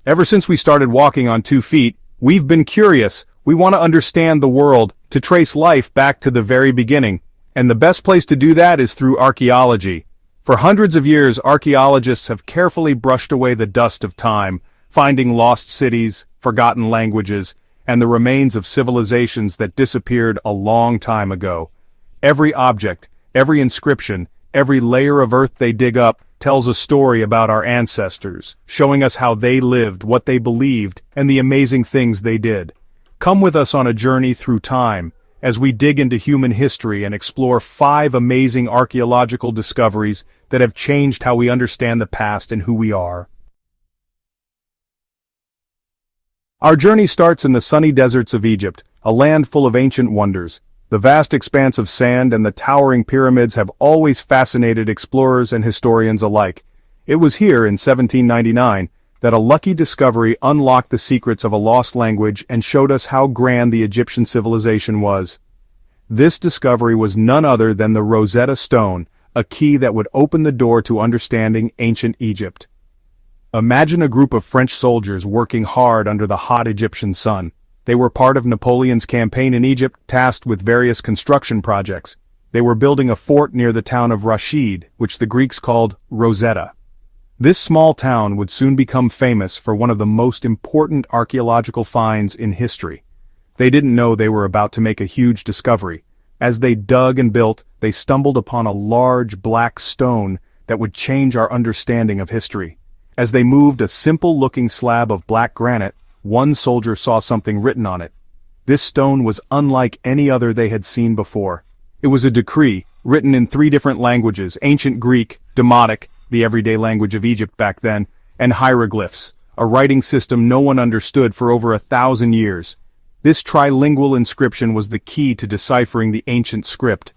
Ever since we started walking on 2 feet, we've been curious. We want to understand the world, to trace life back to the very beginning. And the best place to do that is through archaeology. For hundreds of years, archaeologists have carefully brushed away the dust of time, finding lost cities, forgotten languages, and the remains of civilizations that disappeared a long time ago. Every object, every inscription, every layer of earth they dig up tells a story about our ancestors, showing us how they lived, what they believed, and the amazing things they did. Come with us on a journey through time, as we dig into human history and explore 5 amazing archaeological discoveries that have changed how we understand the past and who we are. Our journey starts in the sunny deserts of Egypt, a land full of ancient wonders. The vast expanse of sand and the towering pyramids have always fascinated explorers and historians alike. It was here in 1799 that a lucky discovery unlocked the secrets of a lost language and showed us how grand the Egyptian civilization was. This discovery was none other than the Rosetta Stone, a key that would open the door to understanding ancient Egypt. Imagine a group of French soldiers working hard under the hot Egyptian sun. They were part of Napoleon's campaign in Egypt, tasked with various construction projects. They were building a fort near the town of Rashid, which the Greeks called Rosetta. This small town would soon become famous for one of the most important archaeological finds in history. They didn't know they were about to make a huge discovery. As they dug and built, they stumbled upon a large black stone that would change our understanding of history. As they moved a simple-looking slab of black granite, one soldier saw something written on it. This stone was unlike any other they had seen before. It was a decree, written in 3 different languages: ancient Greek, Demotic, the everyday language of Egypt back then, and hieroglyphs, a writing system no one understood for over 1,000 years. This trilingual inscription was the key to deciphering the ancient script.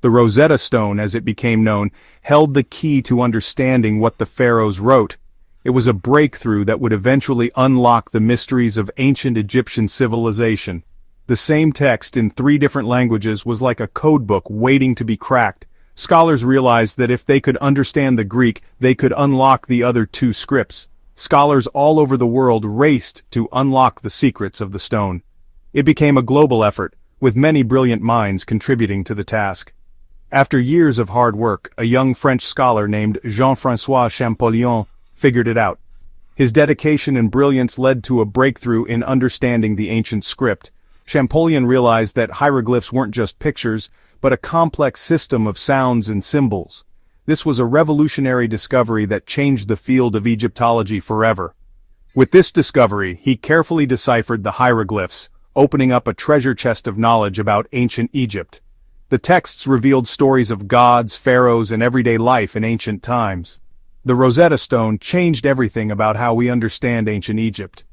The Rosetta Stone, as it became known, held the key to understanding what the pharaohs wrote. It was a breakthrough that would eventually unlock the mysteries of ancient Egyptian civilization. The same text in 3 different languages was like a codebook waiting to be cracked. Scholars realized that if they could understand the Greek, they could unlock the other 2 scripts. Scholars all over the world raced to unlock the secrets of the stone. It became a global effort, with many brilliant minds contributing to the task. After years of hard work, a young French scholar named Jean-François Champollion figured it out. His dedication and brilliance led to a breakthrough in understanding the ancient script. Champollion realized that hieroglyphs weren't just pictures, but a complex system of sounds and symbols. This was a revolutionary discovery that changed the field of Egyptology forever. With this discovery, he carefully deciphered the hieroglyphs, opening up a treasure chest of knowledge about ancient Egypt. The texts revealed stories of gods, pharaohs, and everyday life in ancient times. The Rosetta Stone changed everything about how we understand ancient Egypt.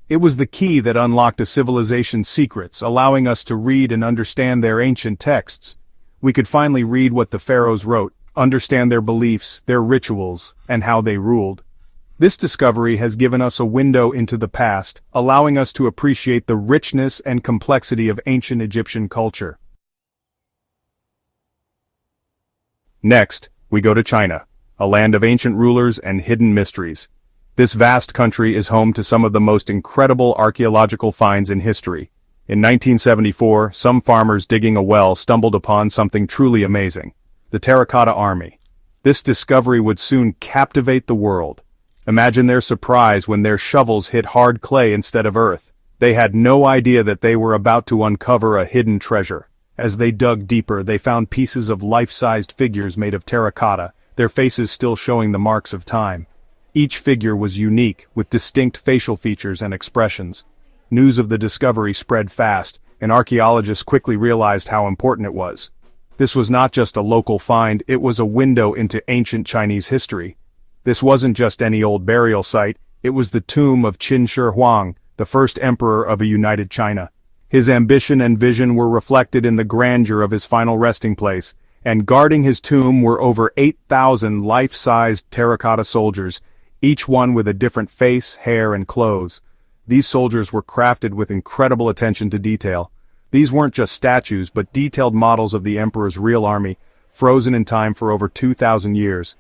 It was the key that unlocked a civilization's secrets, allowing us to read and understand their ancient texts. We could finally read what the pharaohs wrote, understand their beliefs, their rituals, and how they ruled. This discovery has given us a window into the past, allowing us to appreciate the richness and complexity of ancient Egyptian culture. Next, we go to China, a land of ancient rulers and hidden mysteries. This vast country is home to some of the most incredible archaeological finds in history. In 1974, some farmers digging a well stumbled upon something truly amazing: the terracotta army. This discovery would soon captivate the world. Imagine their surprise when their shovels hit hard clay instead of earth. They had no idea that they were about to uncover a hidden treasure. As they dug deeper, they found pieces of life-sized figures made of terracotta, their faces still showing the marks of time. Each figure was unique, with distinct facial features and expressions. News of the discovery spread fast, and archaeologists quickly realized how important it was. This was not just a local find, it was a window into ancient Chinese history. This wasn't just any old burial site, it was the tomb of Qin Shi Huang, the first emperor of a united China. His ambition and vision were reflected in the grandeur of his final resting place, and guarding his tomb were over 8,000 life-sized terracotta soldiers, each one with a different face, hair, and clothes. These soldiers were crafted with incredible attention to detail. These weren't just statues, but detailed models of the emperor's real army, frozen in time for over 2,000 years.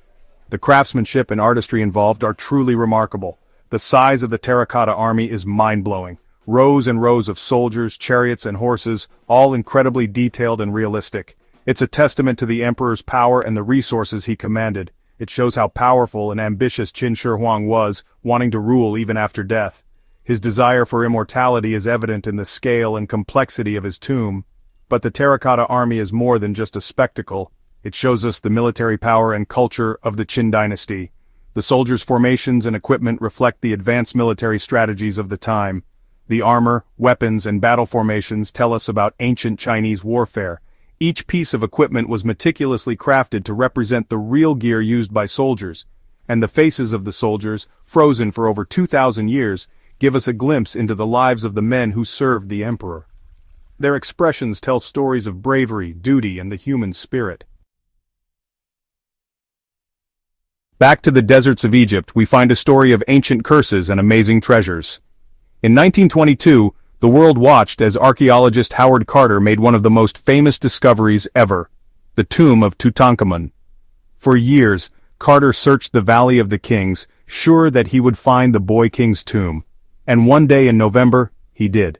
The craftsmanship and artistry involved are truly remarkable. The size of the terracotta army is mind-blowing. Rows and rows of soldiers, chariots, and horses, all incredibly detailed and realistic. It's a testament to the emperor's power and the resources he commanded. It shows how powerful and ambitious Qin Shi Huang was, wanting to rule even after death. His desire for immortality is evident in the scale and complexity of his tomb. But the terracotta army is more than just a spectacle. It shows us the military power and culture of the Qin dynasty. The soldiers' formations and equipment reflect the advanced military strategies of the time. The armor, weapons, and battle formations tell us about ancient Chinese warfare. Each piece of equipment was meticulously crafted to represent the real gear used by soldiers. And the faces of the soldiers, frozen for over 2,000 years, give us a glimpse into the lives of the men who served the emperor. Their expressions tell stories of bravery, duty, and the human spirit. Back to the deserts of Egypt, we find a story of ancient curses and amazing treasures. In 1922, the world watched as archaeologist Howard Carter made one of the most famous discoveries ever, the tomb of Tutankhamun. For years, Carter searched the Valley of the Kings, sure that he would find the boy king's tomb. And one day in November, he did.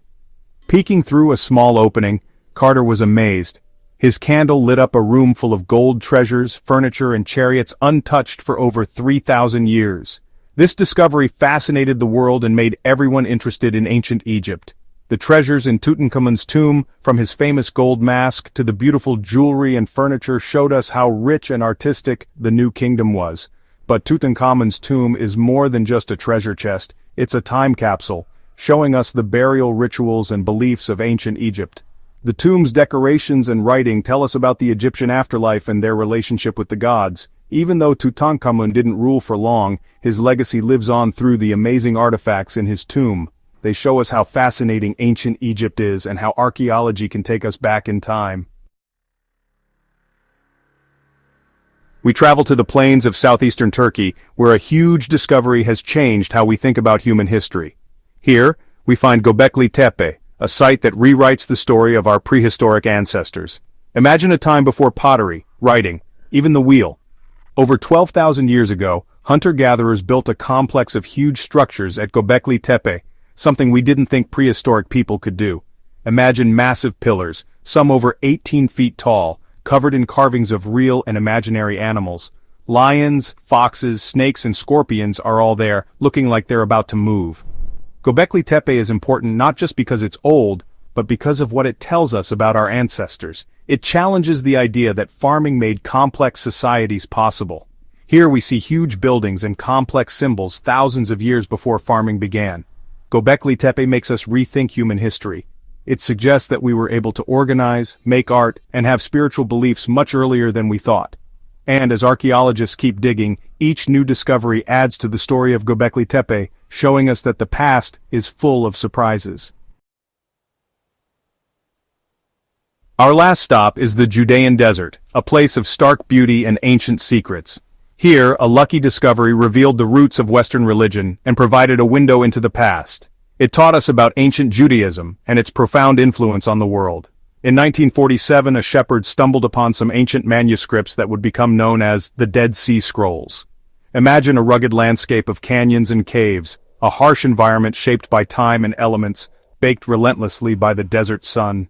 Peeking through a small opening, Carter was amazed. His candle lit up a room full of gold treasures, furniture, and chariots untouched for over 3,000 years. This discovery fascinated the world and made everyone interested in ancient Egypt. The treasures in Tutankhamun's tomb, from his famous gold mask to the beautiful jewelry and furniture, showed us how rich and artistic the new kingdom was. But Tutankhamun's tomb is more than just a treasure chest. It's a time capsule, showing us the burial rituals and beliefs of ancient Egypt. The tomb's decorations and writing tell us about the Egyptian afterlife and their relationship with the gods. Even though Tutankhamun didn't rule for long, his legacy lives on through the amazing artifacts in his tomb. They show us how fascinating ancient Egypt is and how archaeology can take us back in time. We travel to the plains of southeastern Turkey, where a huge discovery has changed how we think about human history. Here, we find Göbekli Tepe, a site that rewrites the story of our prehistoric ancestors. Imagine a time before pottery, writing, even the wheel. Over 12,000 years ago, hunter-gatherers built a complex of huge structures at Göbekli Tepe, something we didn't think prehistoric people could do. Imagine massive pillars, some over 18 feet tall, covered in carvings of real and imaginary animals. Lions, foxes, snakes, and scorpions are all there, looking like they're about to move. Göbekli Tepe is important not just because it's old, but because of what it tells us about our ancestors. It challenges the idea that farming made complex societies possible. Here we see huge buildings and complex symbols thousands of years before farming began. Göbekli Tepe makes us rethink human history. It suggests that we were able to organize, make art, and have spiritual beliefs much earlier than we thought. And as archaeologists keep digging, each new discovery adds to the story of Göbekli Tepe, showing us that the past is full of surprises. Our last stop is the Judean Desert, a place of stark beauty and ancient secrets. Here, a lucky discovery revealed the roots of Western religion and provided a window into the past. It taught us about ancient Judaism and its profound influence on the world. In 1947, a shepherd stumbled upon some ancient manuscripts that would become known as the Dead Sea Scrolls. Imagine a rugged landscape of canyons and caves, a harsh environment shaped by time and elements, baked relentlessly by the desert sun.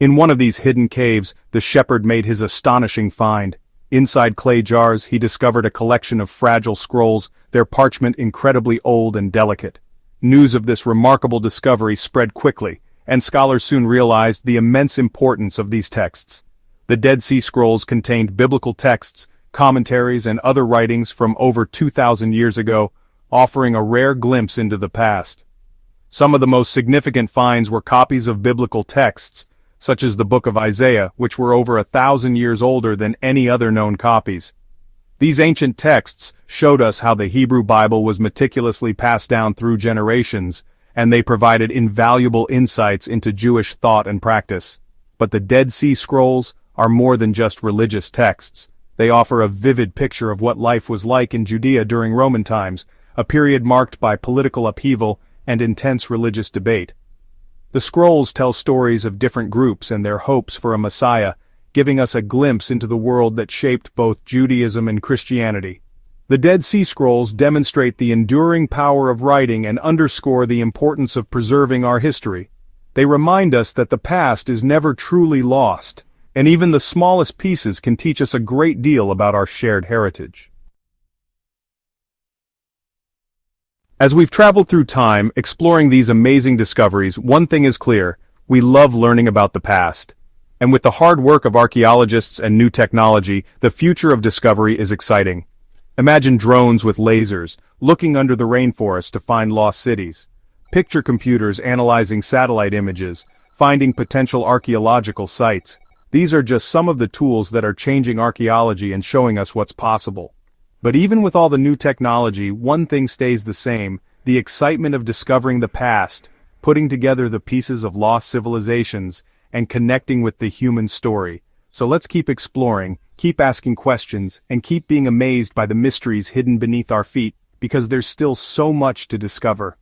In one of these hidden caves, the shepherd made his astonishing find. Inside clay jars, he discovered a collection of fragile scrolls, their parchment incredibly old and delicate. News of this remarkable discovery spread quickly, and scholars soon realized the immense importance of these texts. The Dead Sea Scrolls contained biblical texts, commentaries, and other writings from over 2,000 years ago, offering a rare glimpse into the past. Some of the most significant finds were copies of biblical texts, such as the Book of Isaiah, which were over 1,000 years older than any other known copies. These ancient texts showed us how the Hebrew Bible was meticulously passed down through generations, and they provided invaluable insights into Jewish thought and practice. But the Dead Sea Scrolls are more than just religious texts. They offer a vivid picture of what life was like in Judea during Roman times, a period marked by political upheaval and intense religious debate. The scrolls tell stories of different groups and their hopes for a Messiah, giving us a glimpse into the world that shaped both Judaism and Christianity. The Dead Sea Scrolls demonstrate the enduring power of writing and underscore the importance of preserving our history. They remind us that the past is never truly lost, and even the smallest pieces can teach us a great deal about our shared heritage. As we've traveled through time, exploring these amazing discoveries, one thing is clear: we love learning about the past. And with the hard work of archaeologists and new technology, the future of discovery is exciting. Imagine drones with lasers, looking under the rainforest to find lost cities. Picture computers analyzing satellite images, finding potential archaeological sites. These are just some of the tools that are changing archaeology and showing us what's possible. But even with all the new technology, one thing stays the same: the excitement of discovering the past, putting together the pieces of lost civilizations, and connecting with the human story. So let's keep exploring, keep asking questions, and keep being amazed by the mysteries hidden beneath our feet, because there's still so much to discover.